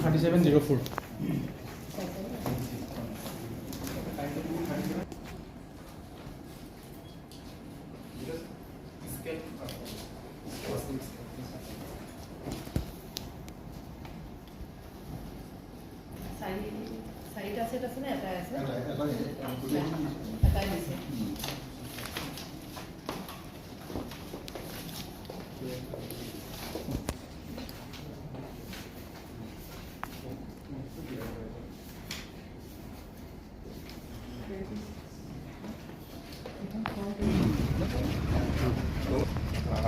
$37.04. Side আছে এটা শুনে এটা আছে এটা দিছে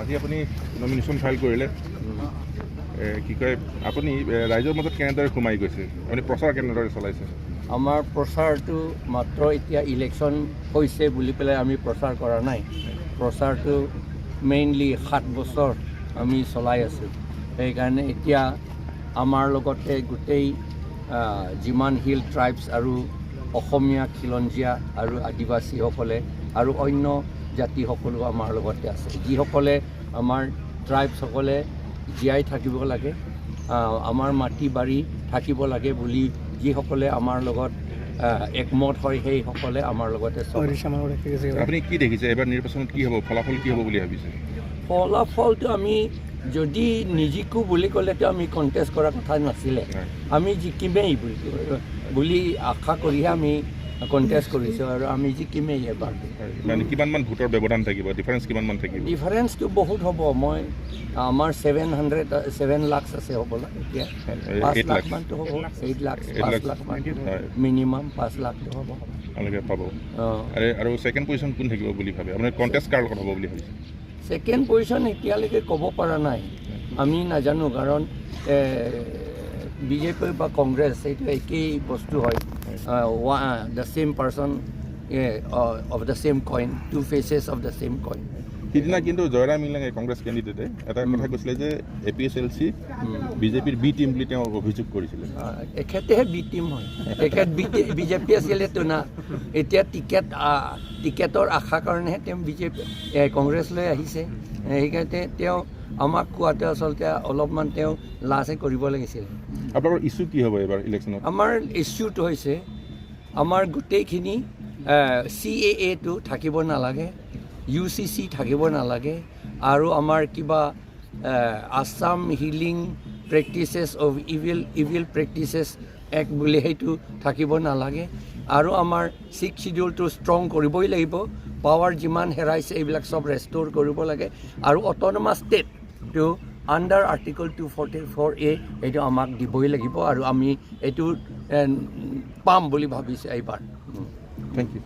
আজি আপুনি নমিনেশ্যন ফাইল কৰিলে কি কয় আপুনি ৰাইজৰ মাজত কেনেদৰে সোমাই গৈছে আপুনি প্ৰচাৰ কেনেদৰে চলাইছে আমাৰ প্ৰচাৰটো মাত্ৰ এতিয়া ইলেকশ্যন হৈছে বুলি পেলাই আমি প্ৰচাৰ কৰা নাই প্ৰচাৰটো মেইনলি 7 বছৰ আমি চলাই আছোঁ সেইকাৰণে এতিয়া আমাৰ লগতে গোটেই যিমান হিল ট্ৰাইবছ আৰু অসমীয়া খিলঞ্জীয়া আৰু আদিবাসীসকলে আৰু অন্য জাতিসকলো আমাৰ লগতে আছে যিসকলে আমাৰ ট্ৰাইবছসকলে জীয়াই থাকিব লাগে আমাৰ মাটি বাৰী থাকিব লাগে বুলি যিসকলে আমাৰ লগত একমত হয় সেইসকলে আমাৰ লগতে আপুনি কি দেখিছে এবাৰ নিৰ্বাচনত কি হ'ব ফলাফল কি হ'ব বুলি ভাবিছে ফলাফলটো আমি যদি নিজিকো বুলি ক'লেতো আমি কণ্টেষ্ট কৰাৰ কথা নাছিলে আমি জিকিমেই বুলি আশা কৰিহে আমি কণ্টেষ্ট কৰিছোঁ আৰু আমি জিকিমেই এবাৰ মানে কিমানমান ভোটৰ ব্যৱধান থাকিব ডিফাৰেঞ্চ কিমানমান থাকিব ডিফাৰেঞ্চটো বহুত হ'ব মই আমাৰ 7 লাখ আছে হ'বলা এতিয়া 5 লাখমানটো হ'ব 8 লাখ 5 লাখ মান মিনিমাম 5 লাখটো হ'ব আপোনালোকে পাব আৰু ছেকেণ্ড পজিশ্যন কোন থাকিব বুলি ভাবে আপুনি কণ্টেষ্ট কাৰ লগত হ'ব বুলি ভাবিছে ছেকেণ্ড পজিশ্যন এতিয়ালৈকে ক'ব পৰা নাই আমি নাজানো কাৰণ বিজেপি বা কংগ্ৰেছ এইটো একেই বস্তু হয় the same person of the same coin 2 faces of the same coin সিদিনা কিন্তু জয়ৰাম মিলাঙে কংগ্ৰেছ কেণ্ডিডেটে এটা কথা কৈছিলে যে APHLC বিজেপিৰ বি টিম বুলি তেওঁ অভিযোগ কৰিছিলে এখেতেহে বি টিম হয় এখেত বিজেপি আছিলেতো না এতিয়া টিকেটৰ আশা কাৰণেহে তেওঁ বিজেপি কংগ্ৰেছলৈ আহিছে সেইকাৰণে তেওঁ আমাক কোৱাতে আচলতে অলপমান তেওঁ লাজে কৰিব লাগিছিল আপোনালোকৰ ইছ্যু কি হ'ব এইবাৰ ইলেকশ্যনত আমাৰ ইছ্যুটো হৈছে আমাৰ গোটেইখিনি CAA-টো থাকিব নালাগে UCC থাকিব নালাগে আৰু আমাৰ কিবা Assam healing practices of evil practices act বুলি সেইটো থাকিব নালাগে আৰু আমাৰ 6th শিডিউলটো ষ্ট্ৰং কৰিবই লাগিব পাৱাৰ যিমান হেৰাইছে এইবিলাক চব ৰেষ্ট'ৰ কৰিব লাগে আৰু অট'নমাছ ষ্টেটটো আণ্ডাৰ আৰ্টিকল 244A এইটো আমাক দিবই লাগিব আৰু আমি এইটো পাম বুলি ভাবিছোঁ এইবাৰ থেংক ইউ